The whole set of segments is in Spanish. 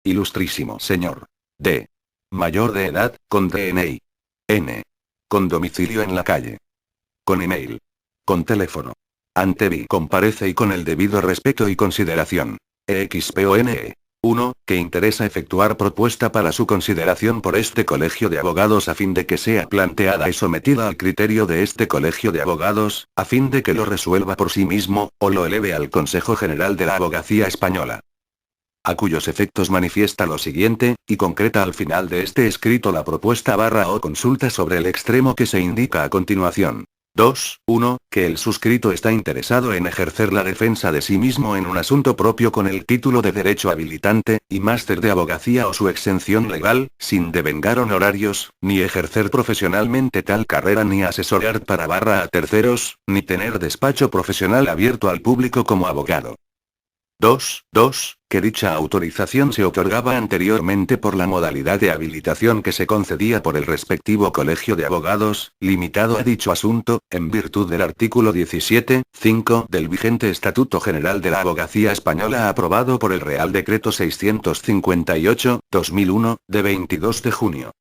Ilustrísimo señor. D. Mayor de edad, con DNI. N. Con domicilio en la calle. Con email. Con teléfono. Ante vi comparece y con el debido respeto y consideración. EXPONE. 1. Que interesa efectuar propuesta para su consideración por este colegio de abogados a fin de que sea planteada y sometida al criterio de este colegio de abogados, a fin de que lo resuelva por sí mismo, o lo eleve al Consejo General de la Abogacía Española. A cuyos efectos manifiesta lo siguiente, y concreta al final de este escrito la propuesta o consulta sobre el extremo que se indica a continuación. 2. 1. Que el suscrito está interesado en ejercer la defensa de sí mismo en un asunto propio con el título de derecho habilitante, y máster de abogacía o su exención legal, sin devengar honorarios, ni ejercer profesionalmente tal carrera ni asesorar para a terceros, ni tener despacho profesional abierto al público como abogado. 2. Que dicha autorización se otorgaba anteriormente por la modalidad de habilitación que se concedía por el respectivo colegio de abogados, limitado a dicho asunto, en virtud del artículo 17.5 del vigente Estatuto General de la Abogacía Española aprobado por el Real Decreto 658/2001, de 22 de junio.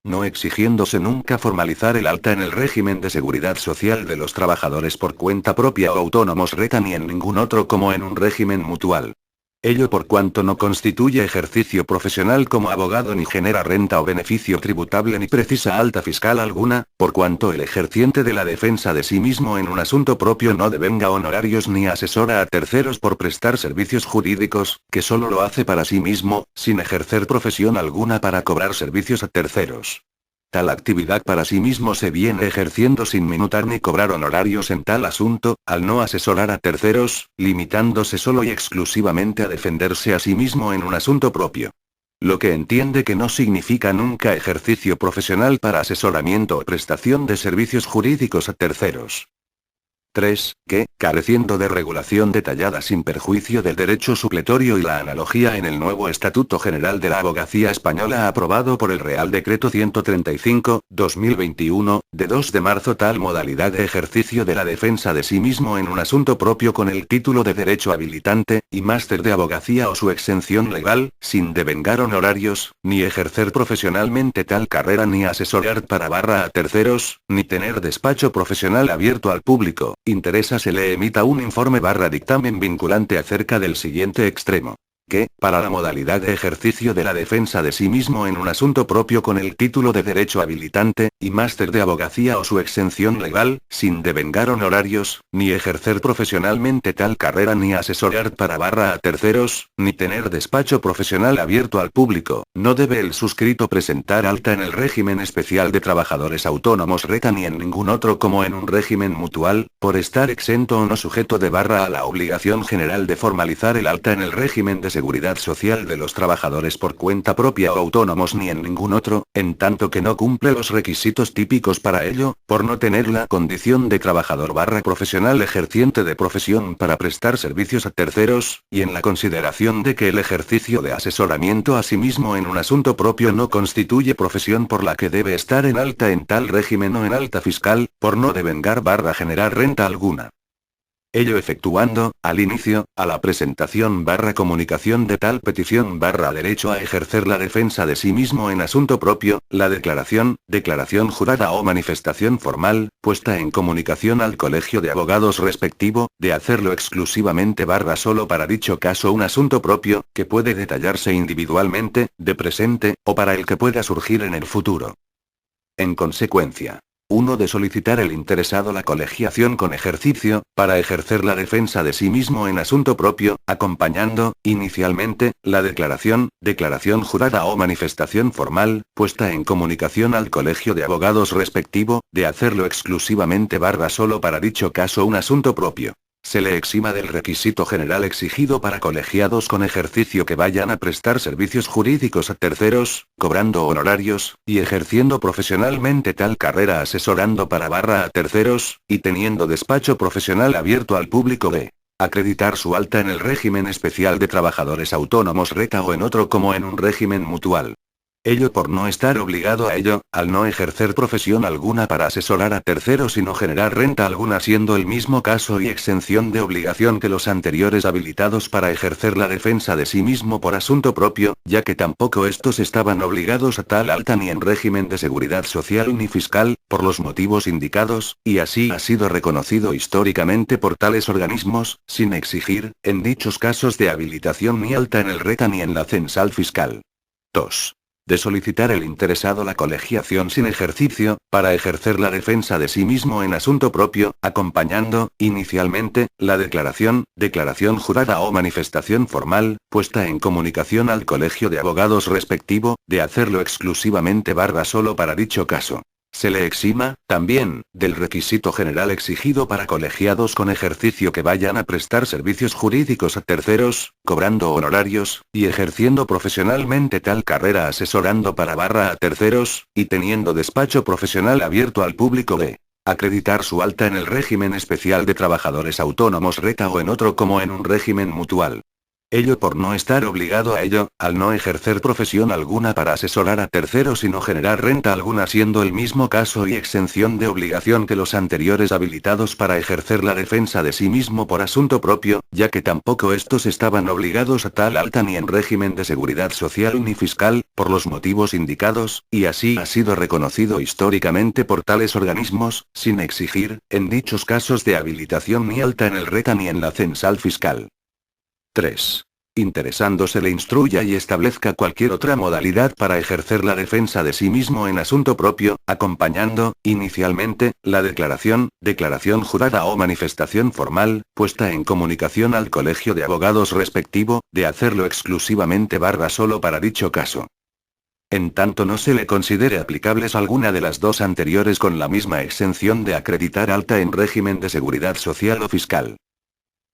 No exigiéndose nunca formalizar el alta en el régimen de seguridad social de los trabajadores por cuenta propia o autónomos reta ni en ningún otro como en un régimen mutual. Ello por cuanto no constituye ejercicio profesional como abogado ni genera renta o beneficio tributable ni precisa alta fiscal alguna, por cuanto el ejerciente de la defensa de sí mismo en un asunto propio no devenga honorarios ni asesora a terceros por prestar servicios jurídicos, que solo lo hace para sí mismo, sin ejercer profesión alguna para cobrar servicios a terceros. Tal actividad para sí mismo se viene ejerciendo sin minutar ni cobrar honorarios en tal asunto, al no asesorar a terceros, limitándose solo y exclusivamente a defenderse a sí mismo en un asunto propio. Lo que entiende que no significa nunca ejercicio profesional para asesoramiento o prestación de servicios jurídicos a terceros. 3. Que, careciendo de regulación detallada sin perjuicio del derecho supletorio y la analogía en el nuevo Estatuto General de la Abogacía Española aprobado por el Real Decreto 135/2021, de 2 de marzo tal modalidad de ejercicio de la defensa de sí mismo en un asunto propio con el título de derecho habilitante, y máster de abogacía o su exención legal, sin devengar honorarios, ni ejercer profesionalmente tal carrera ni asesorar para a terceros, ni tener despacho profesional abierto al público, interesa se le emita un informe dictamen vinculante acerca del siguiente extremo. Que, para la modalidad de ejercicio de la defensa de sí mismo en un asunto propio con el título de derecho habilitante, y máster de abogacía o su exención legal, sin devengar honorarios, ni ejercer profesionalmente tal carrera ni asesorar para a terceros, ni tener despacho profesional abierto al público, no debe el suscrito presentar alta en el régimen especial de trabajadores autónomos reta ni en ningún otro como en un régimen mutual, por estar exento o no sujeto de a la obligación general de formalizar el alta en el régimen de seguridad social de los trabajadores por cuenta propia o autónomos ni en ningún otro, en tanto que no cumple los requisitos típicos para ello, por no tener la condición de trabajador profesional ejerciente de profesión para prestar servicios a terceros, y en la consideración de que el ejercicio de asesoramiento a sí mismo en un asunto propio no constituye profesión por la que debe estar en alta en tal régimen o en alta fiscal, por no devengar generar renta alguna. Ello efectuando, al inicio, a la presentación comunicación de tal petición derecho a ejercer la defensa de sí mismo en asunto propio, la declaración jurada o manifestación formal, puesta en comunicación al colegio de abogados respectivo, de hacerlo exclusivamente solo para dicho caso un asunto propio, que puede detallarse individualmente, de presente, o para el que pueda surgir en el futuro. En consecuencia. 1. De solicitar el interesado la colegiación con ejercicio, para ejercer la defensa de sí mismo en asunto propio, acompañando, inicialmente, la declaración jurada o manifestación formal, puesta en comunicación al colegio de abogados respectivo, de hacerlo exclusivamente solo para dicho caso un asunto propio. Se le exima del requisito general exigido para colegiados con ejercicio que vayan a prestar servicios jurídicos a terceros, cobrando honorarios, y ejerciendo profesionalmente tal carrera asesorando para a terceros, y teniendo despacho profesional abierto al público de acreditar su alta en el régimen especial de trabajadores autónomos reta o en otro como en un régimen mutual. Ello por no estar obligado a ello, al no ejercer profesión alguna para asesorar a terceros y no generar renta alguna, siendo el mismo caso y exención de obligación que los anteriores habilitados para ejercer la defensa de sí mismo por asunto propio, ya que tampoco estos estaban obligados a tal alta ni en régimen de seguridad social ni fiscal, por los motivos indicados, y así ha sido reconocido históricamente por tales organismos, sin exigir, en dichos casos de habilitación ni alta en el RETA ni en la censal fiscal. 2. De solicitar el interesado la colegiación sin ejercicio, para ejercer la defensa de sí mismo en asunto propio, acompañando, inicialmente, la declaración jurada o manifestación formal, puesta en comunicación al colegio de abogados respectivo, de hacerlo exclusivamente solo para dicho caso. Se le exima, también, del requisito general exigido para colegiados con ejercicio que vayan a prestar servicios jurídicos a terceros, cobrando honorarios, y ejerciendo profesionalmente tal carrera asesorando para a terceros, y teniendo despacho profesional abierto al público de acreditar su alta en el régimen especial de trabajadores autónomos RETA o en otro como en un régimen mutual. Ello por no estar obligado a ello, al no ejercer profesión alguna para asesorar a terceros y no generar renta alguna, siendo el mismo caso y exención de obligación que los anteriores habilitados para ejercer la defensa de sí mismo por asunto propio, ya que tampoco estos estaban obligados a tal alta ni en régimen de seguridad social ni fiscal, por los motivos indicados, y así ha sido reconocido históricamente por tales organismos, sin exigir, en dichos casos de habilitación ni alta en el RETA ni en la censal fiscal. 3. Interesándose le instruya y establezca cualquier otra modalidad para ejercer la defensa de sí mismo en asunto propio, acompañando, inicialmente, la declaración jurada o manifestación formal, puesta en comunicación al colegio de abogados respectivo, de hacerlo exclusivamente solo para dicho caso. En tanto no se le considere aplicables alguna de las dos anteriores con la misma exención de acreditar alta en régimen de seguridad social o fiscal.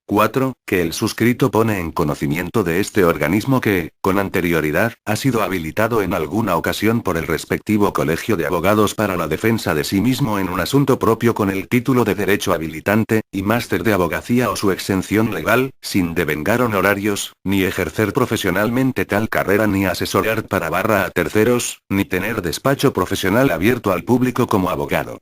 4. Que el suscrito pone en conocimiento de este organismo que, con anterioridad, ha sido habilitado en alguna ocasión por el respectivo colegio de abogados para la defensa de sí mismo en un asunto propio con el título de derecho habilitante, y máster de abogacía o su exención legal, sin devengar honorarios, ni ejercer profesionalmente tal carrera ni asesorar para a terceros, ni tener despacho profesional abierto al público como abogado.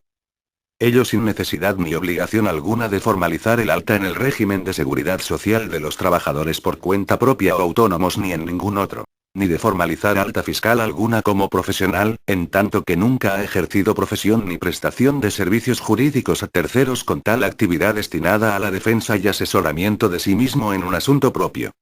Ello sin necesidad ni obligación alguna de formalizar el alta en el régimen de seguridad social de los trabajadores por cuenta propia o autónomos ni en ningún otro. Ni de formalizar alta fiscal alguna como profesional, en tanto que nunca ha ejercido profesión ni prestación de servicios jurídicos a terceros con tal actividad destinada a la defensa y asesoramiento de sí mismo en un asunto propio.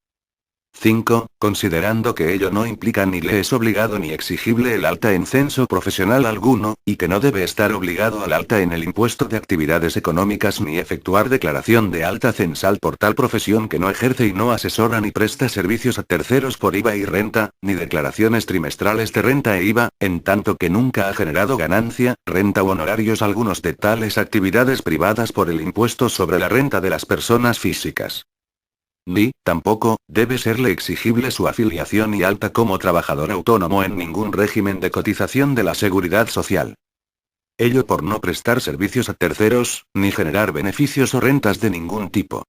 5. Considerando que ello no implica ni le es obligado ni exigible el alta en censo profesional alguno, y que no debe estar obligado al alta en el impuesto de actividades económicas ni efectuar declaración de alta censal por tal profesión que no ejerce y no asesora ni presta servicios a terceros por IVA y renta, ni declaraciones trimestrales de renta e IVA, en tanto que nunca ha generado ganancia, renta u honorarios algunos de tales actividades privadas por el impuesto sobre la renta de las personas físicas. Ni, tampoco, debe serle exigible su afiliación y alta como trabajador autónomo en ningún régimen de cotización de la seguridad social. Ello por no prestar servicios a terceros, ni generar beneficios o rentas de ningún tipo.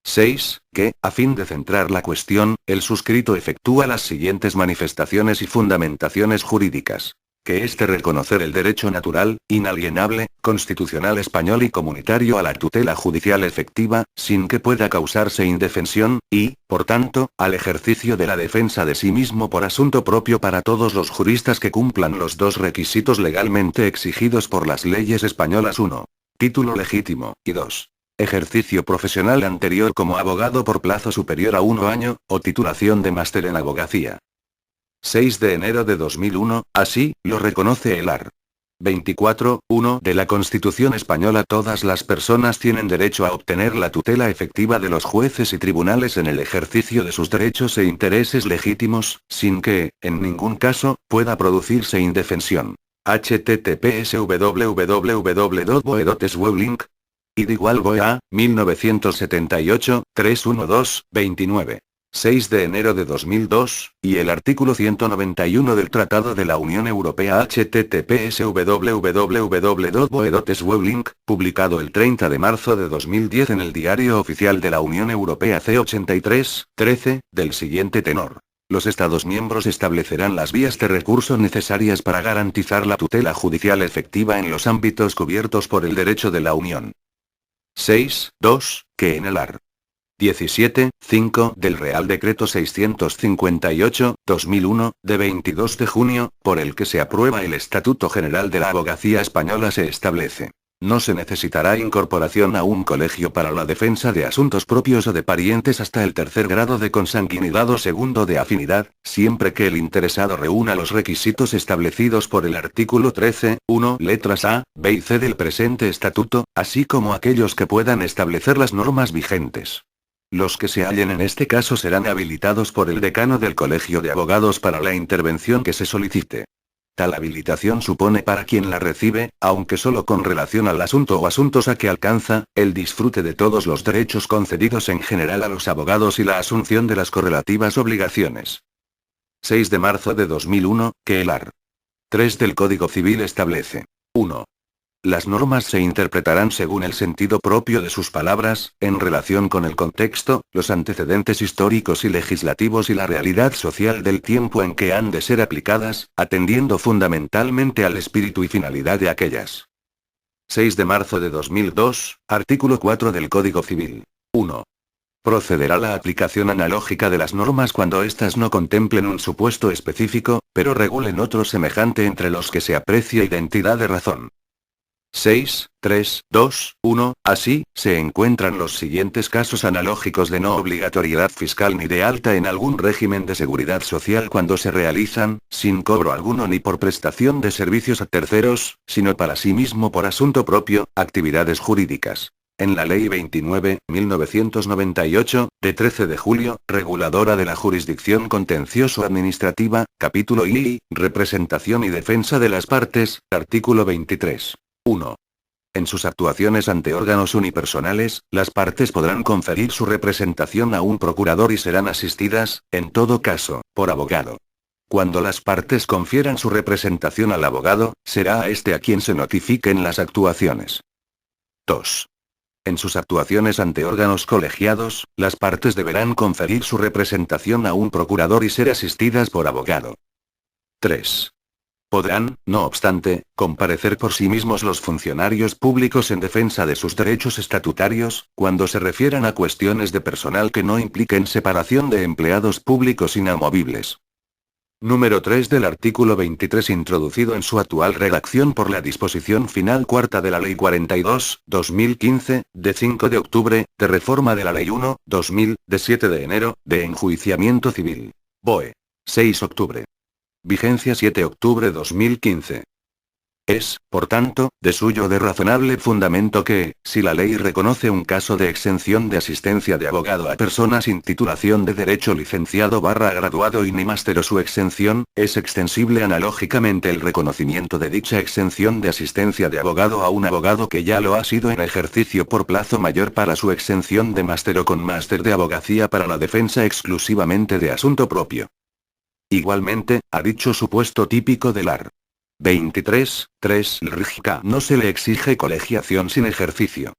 6. Que, a fin de centrar la cuestión, el suscrito efectúa las siguientes manifestaciones y fundamentaciones jurídicas. Que es de reconocer el derecho natural, inalienable, constitucional español y comunitario a la tutela judicial efectiva, sin que pueda causarse indefensión, y, por tanto, al ejercicio de la defensa de sí mismo por asunto propio para todos los juristas que cumplan los dos requisitos legalmente exigidos por las leyes españolas: 1. Título legítimo, y 2. Ejercicio profesional anterior como abogado por plazo superior a 1 año, o titulación de máster en abogacía. 6 de enero de 2001, así, lo reconoce el art. 24.1 de la Constitución Española. Todas las personas tienen derecho a obtener la tutela efectiva de los jueces y tribunales en el ejercicio de sus derechos e intereses legítimos, sin que, en ningún caso, pueda producirse indefensión. https://www.boedotesweblink. id igual boea, 1978, 312-29. 6 de enero de 2002, y el artículo 191 del Tratado de la Unión Europea https://www.boedotesweblink, publicado el 30 de marzo de 2010 en el Diario Oficial de la Unión Europea C83, 13, del siguiente tenor. Los Estados miembros establecerán las vías de recurso necesarias para garantizar la tutela judicial efectiva en los ámbitos cubiertos por el derecho de la Unión. 6.2. Que en el art. 17.5 del Real Decreto 658/2001, de 22 de junio, por el que se aprueba el Estatuto General de la Abogacía Española se establece. No se necesitará incorporación a un colegio para la defensa de asuntos propios o de parientes hasta el tercer grado de consanguinidad o segundo de afinidad, siempre que el interesado reúna los requisitos establecidos por el artículo 13.1 letras A, B y C del presente estatuto, así como aquellos que puedan establecer las normas vigentes. Los que se hallen en este caso serán habilitados por el decano del Colegio de Abogados para la intervención que se solicite. Tal habilitación supone para quien la recibe, aunque solo con relación al asunto o asuntos a que alcanza, el disfrute de todos los derechos concedidos en general a los abogados y la asunción de las correlativas obligaciones. 6 de marzo de 2001, que el art. 3 del Código Civil establece. 1. Las normas se interpretarán según el sentido propio de sus palabras, en relación con el contexto, los antecedentes históricos y legislativos y la realidad social del tiempo en que han de ser aplicadas, atendiendo fundamentalmente al espíritu y finalidad de aquellas. 6 de marzo de 2002, artículo 4 del Código Civil. 1. Procederá la aplicación analógica de las normas cuando éstas no contemplen un supuesto específico, pero regulen otro semejante entre los que se aprecie identidad de razón. 6.3.2.1. Así, se encuentran los siguientes casos analógicos de no obligatoriedad fiscal ni de alta en algún régimen de seguridad social cuando se realizan, sin cobro alguno ni por prestación de servicios a terceros, sino para sí mismo por asunto propio, actividades jurídicas. En la Ley 29.1998, de 13 de julio, reguladora de la jurisdicción contencioso-administrativa, capítulo II, representación y defensa de las partes, artículo 23. 1. En sus actuaciones ante órganos unipersonales, las partes podrán conferir su representación a un procurador y serán asistidas, en todo caso, por abogado. Cuando las partes confieran su representación al abogado, será a este a quien se notifiquen las actuaciones. 2. En sus actuaciones ante órganos colegiados, las partes deberán conferir su representación a un procurador y ser asistidas por abogado. 3. Podrán, no obstante, comparecer por sí mismos los funcionarios públicos en defensa de sus derechos estatutarios, cuando se refieran a cuestiones de personal que no impliquen separación de empleados públicos inamovibles. Número 3 del artículo 23 introducido en su actual redacción por la disposición final cuarta de la Ley 42/2015, de 5 de octubre, de reforma de la Ley 1/2000, de 7 de enero, de enjuiciamiento civil. BOE. 6 octubre. Vigencia 7 octubre 2015. Es, por tanto, de suyo de razonable fundamento que, si la ley reconoce un caso de exención de asistencia de abogado a persona sin titulación de derecho licenciado/graduado y ni máster o su exención, es extensible analógicamente el reconocimiento de dicha exención de asistencia de abogado a un abogado que ya lo ha sido en ejercicio por plazo mayor para su exención de máster o con máster de abogacía para la defensa exclusivamente de asunto propio. Igualmente, a dicho supuesto típico del art. 23.3 LRGK no se le exige colegiación sin ejercicio.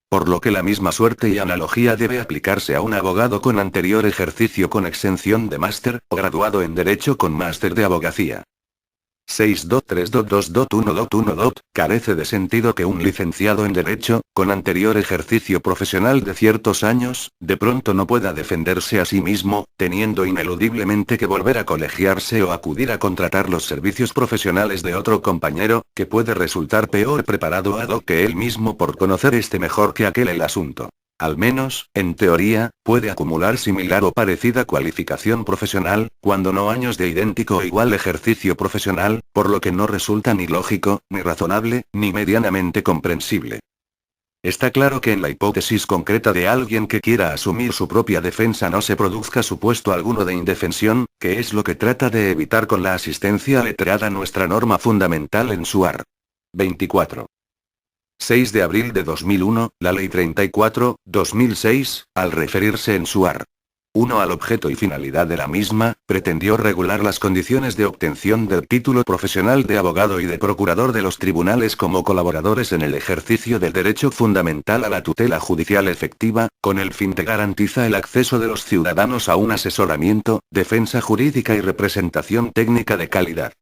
Por lo que la misma suerte y analogía debe aplicarse a un abogado con anterior ejercicio con exención de máster, o graduado en Derecho con máster de abogacía. 6.3.2.1.1. Carece de sentido que un licenciado en Derecho, con anterior ejercicio profesional de ciertos años, de pronto no pueda defenderse a sí mismo, teniendo ineludiblemente que volver a colegiarse o acudir a contratar los servicios profesionales de otro compañero, que puede resultar peor preparado ad hoc que él mismo por conocer mejor que aquel el asunto. Al menos, en teoría, puede acumular similar o parecida cualificación profesional, cuando no años de idéntico o igual ejercicio profesional, por lo que no resulta ni lógico, ni razonable, ni medianamente comprensible. Está claro que en la hipótesis concreta de alguien que quiera asumir su propia defensa no se produzca supuesto alguno de indefensión, que es lo que trata de evitar con la asistencia letrada nuestra norma fundamental en su art. 24. 6 de abril de 2001, la Ley 34/2006, al referirse en su art. 1 al objeto y finalidad de la misma, pretendió regular las condiciones de obtención del título profesional de abogado y de procurador de los tribunales como colaboradores en el ejercicio del derecho fundamental a la tutela judicial efectiva, con el fin de garantizar el acceso de los ciudadanos a un asesoramiento, defensa jurídica y representación técnica de calidad.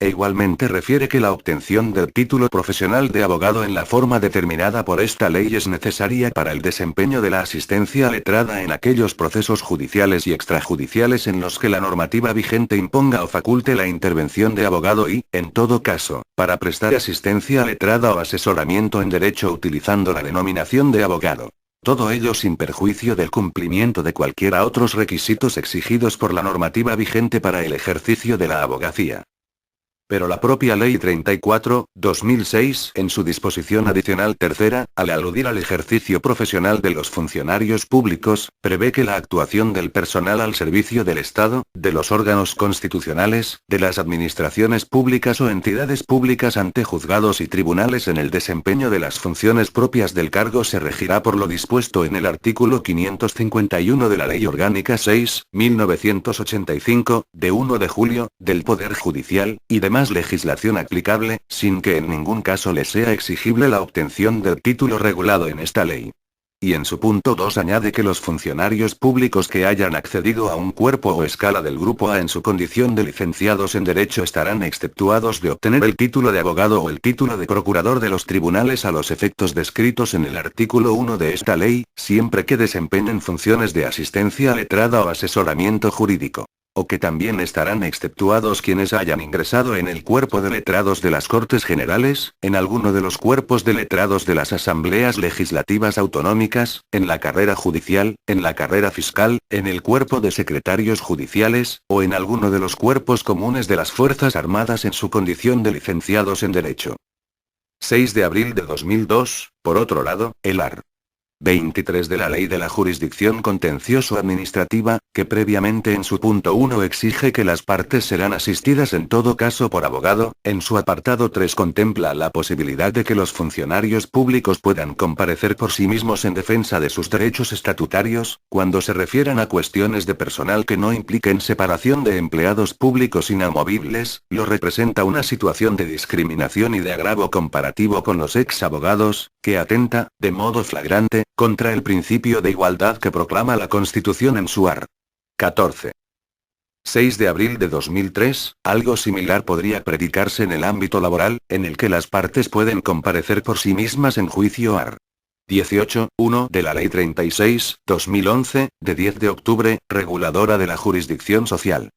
E igualmente refiere que la obtención del título profesional de abogado en la forma determinada por esta ley es necesaria para el desempeño de la asistencia letrada en aquellos procesos judiciales y extrajudiciales en los que la normativa vigente imponga o faculte la intervención de abogado y, en todo caso, para prestar asistencia letrada o asesoramiento en derecho utilizando la denominación de abogado. Todo ello sin perjuicio del cumplimiento de cualquiera otros requisitos exigidos por la normativa vigente para el ejercicio de la abogacía. Pero la propia Ley 34/2006, en su disposición adicional tercera, al aludir al ejercicio profesional de los funcionarios públicos, prevé que la actuación del personal al servicio del Estado, de los órganos constitucionales, de las administraciones públicas o entidades públicas ante juzgados y tribunales en el desempeño de las funciones propias del cargo se regirá por lo dispuesto en el artículo 551 de la Ley Orgánica 6/1985, de 1 de julio, del Poder Judicial, y demás legislación aplicable, sin que en ningún caso le sea exigible la obtención del título regulado en esta ley. Y en su punto 2 añade que los funcionarios públicos que hayan accedido a un cuerpo o escala del grupo A en su condición de licenciados en Derecho estarán exceptuados de obtener el título de abogado o el título de procurador de los tribunales a los efectos descritos en el artículo 1 de esta ley, siempre que desempeñen funciones de asistencia letrada o asesoramiento jurídico. O que también estarán exceptuados quienes hayan ingresado en el cuerpo de letrados de las Cortes Generales, en alguno de los cuerpos de letrados de las Asambleas Legislativas Autonómicas, en la carrera judicial, en la carrera fiscal, en el cuerpo de secretarios judiciales, o en alguno de los cuerpos comunes de las Fuerzas Armadas en su condición de licenciados en Derecho. 6 de abril de 2002, por otro lado, el art. 23 de la Ley de la Jurisdicción Contencioso Administrativa, que previamente en su punto 1 exige que las partes serán asistidas en todo caso por abogado, en su apartado 3 contempla la posibilidad de que los funcionarios públicos puedan comparecer por sí mismos en defensa de sus derechos estatutarios, cuando se refieran a cuestiones de personal que no impliquen separación de empleados públicos inamovibles, lo representa una situación de discriminación y de agravo comparativo con los ex abogados, que atenta, de modo flagrante, contra el principio de igualdad que proclama la Constitución en su art. 14. 6 de abril de 2003, algo similar podría predicarse en el ámbito laboral, en el que las partes pueden comparecer por sí mismas en juicio art. 18.1 de la Ley 36/2011, de 10 de octubre, reguladora de la jurisdicción social.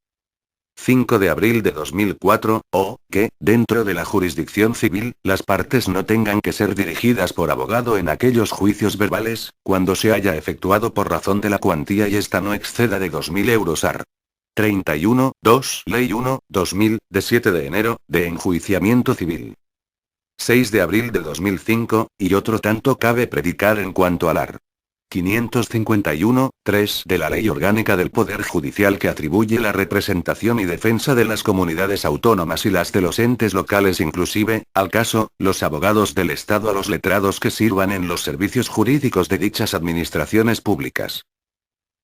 5 de abril de 2004, o, que, dentro de la jurisdicción civil, las partes no tengan que ser dirigidas por abogado en aquellos juicios verbales, cuando se haya efectuado por razón de la cuantía y esta no exceda de 2.000 euros art. 31.2 Ley 1/2000, de 7 de enero, de enjuiciamiento civil. 6 de abril de 2005, y otro tanto cabe predicar en cuanto al art. 551.3 de la Ley Orgánica del Poder Judicial que atribuye la representación y defensa de las comunidades autónomas y las de los entes locales inclusive, al caso, los abogados del Estado a los letrados que sirvan en los servicios jurídicos de dichas administraciones públicas.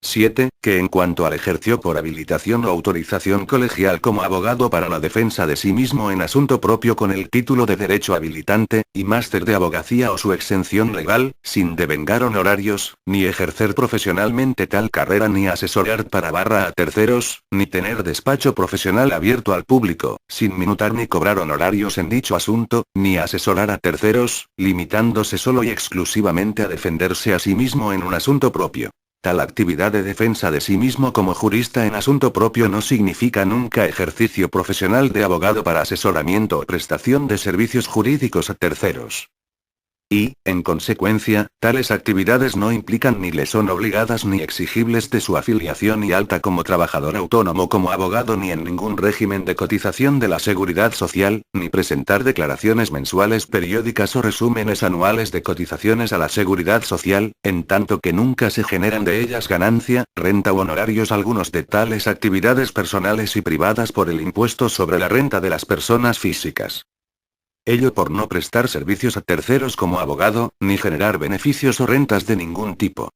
7. Que en cuanto al ejerció por habilitación o autorización colegial como abogado para la defensa de sí mismo en asunto propio con el título de derecho habilitante, y máster de abogacía o su exención legal, sin devengar honorarios, ni ejercer profesionalmente tal carrera ni asesorar para barra a terceros, ni tener despacho profesional abierto al público, sin minutar ni cobrar honorarios en dicho asunto, ni asesorar a terceros, limitándose solo y exclusivamente a defenderse a sí mismo en un asunto propio. Tal actividad de defensa de sí mismo como jurista en asunto propio no significa nunca ejercicio profesional de abogado para asesoramiento o prestación de servicios jurídicos a terceros. Y, en consecuencia, tales actividades no implican ni le son obligadas ni exigibles de su afiliación y alta como trabajador autónomo como abogado ni en ningún régimen de cotización de la seguridad social, ni presentar declaraciones mensuales periódicas o resúmenes anuales de cotizaciones a la seguridad social, en tanto que nunca se generan de ellas ganancia, renta u honorarios algunos de tales actividades personales y privadas por el impuesto sobre la renta de las personas físicas. Ello por no prestar servicios a terceros como abogado, ni generar beneficios o rentas de ningún tipo.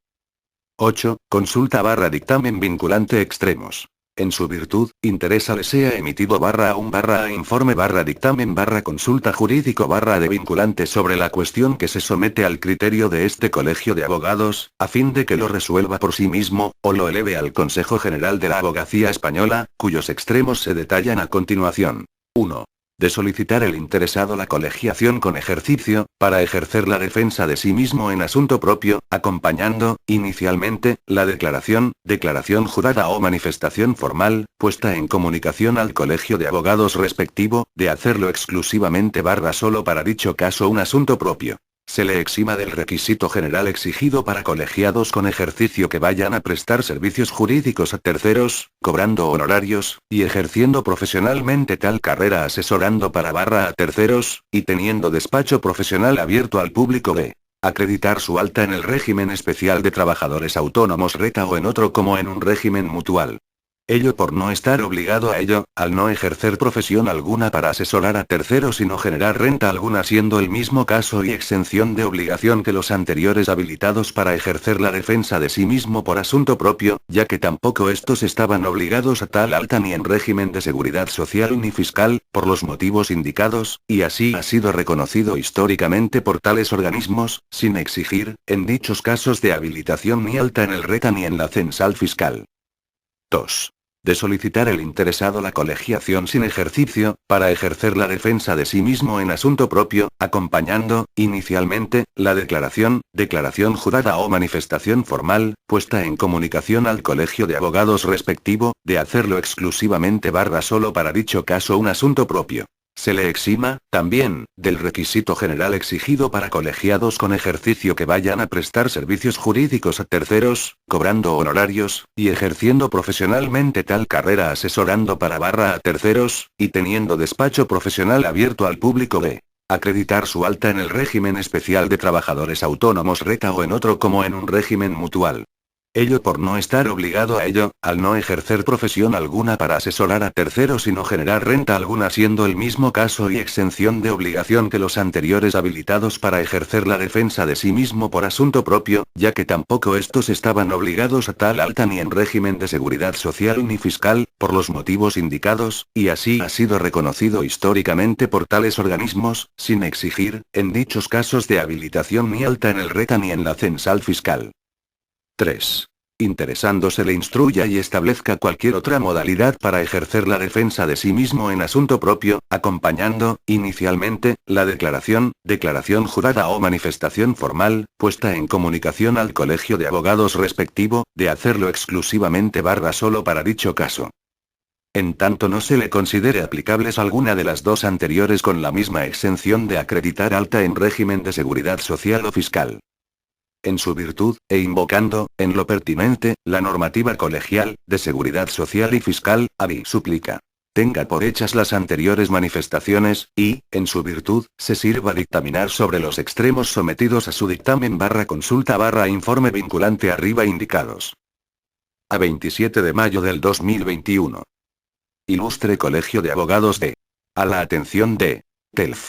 8. Consulta / dictamen vinculante extremos. En su virtud, interesa le sea emitido /aún /a informe /dictamen /consulta jurídico /de vinculante sobre la cuestión que se somete al criterio de este colegio de abogados, a fin de que lo resuelva por sí mismo, o lo eleve al Consejo General de la Abogacía Española, cuyos extremos se detallan a continuación. 1. De solicitar el interesado la colegiación con ejercicio, para ejercer la defensa de sí mismo en asunto propio, acompañando, inicialmente, la declaración jurada o manifestación formal, puesta en comunicación al colegio de abogados respectivo, de hacerlo exclusivamente solo para dicho caso un asunto propio. Se le exima del requisito general exigido para colegiados con ejercicio que vayan a prestar servicios jurídicos a terceros, cobrando honorarios, y ejerciendo profesionalmente tal carrera asesorando para a terceros, y teniendo despacho profesional abierto al público de acreditar su alta en el régimen especial de trabajadores autónomos RETA o en otro como en un régimen mutual. Ello por no estar obligado a ello, al no ejercer profesión alguna para asesorar a terceros y no generar renta alguna siendo el mismo caso y exención de obligación que los anteriores habilitados para ejercer la defensa de sí mismo por asunto propio, ya que tampoco estos estaban obligados a tal alta ni en régimen de seguridad social ni fiscal, por los motivos indicados, y así ha sido reconocido históricamente por tales organismos, sin exigir, en dichos casos de habilitación ni alta en el RETA ni en la censal fiscal. 2. De solicitar el interesado la colegiación sin ejercicio, para ejercer la defensa de sí mismo en asunto propio, acompañando, inicialmente, la declaración jurada o manifestación formal, puesta en comunicación al colegio de abogados respectivo, de hacerlo exclusivamente solo para dicho caso un asunto propio. Se le exima, también, del requisito general exigido para colegiados con ejercicio que vayan a prestar servicios jurídicos a terceros, cobrando honorarios, y ejerciendo profesionalmente tal carrera asesorando para a terceros, y teniendo despacho profesional abierto al público de acreditar su alta en el régimen especial de trabajadores autónomos RETA o en otro como en un régimen mutual. Ello por no estar obligado a ello, al no ejercer profesión alguna para asesorar a terceros y no generar renta alguna siendo el mismo caso y exención de obligación que los anteriores habilitados para ejercer la defensa de sí mismo por asunto propio, ya que tampoco estos estaban obligados a tal alta ni en régimen de seguridad social ni fiscal, por los motivos indicados, y así ha sido reconocido históricamente por tales organismos, sin exigir, en dichos casos de habilitación ni alta en el RETA ni en la censal fiscal. 3. Interesando se le instruya y establezca cualquier otra modalidad para ejercer la defensa de sí mismo en asunto propio, acompañando, inicialmente, la declaración jurada o manifestación formal, puesta en comunicación al colegio de abogados respectivo, de hacerlo exclusivamente solo para dicho caso. En tanto no se le considere aplicables alguna de las dos anteriores con la misma exención de acreditar alta en régimen de seguridad social o fiscal. En su virtud, e invocando, en lo pertinente, la normativa colegial, de seguridad social y fiscal, suplica. Tenga por hechas las anteriores manifestaciones, y, en su virtud, se sirva dictaminar sobre los extremos sometidos a su dictamen consulta informe vinculante arriba indicados. A 27 de mayo del 2021. Ilustre Colegio de Abogados de. A la atención de. TELF.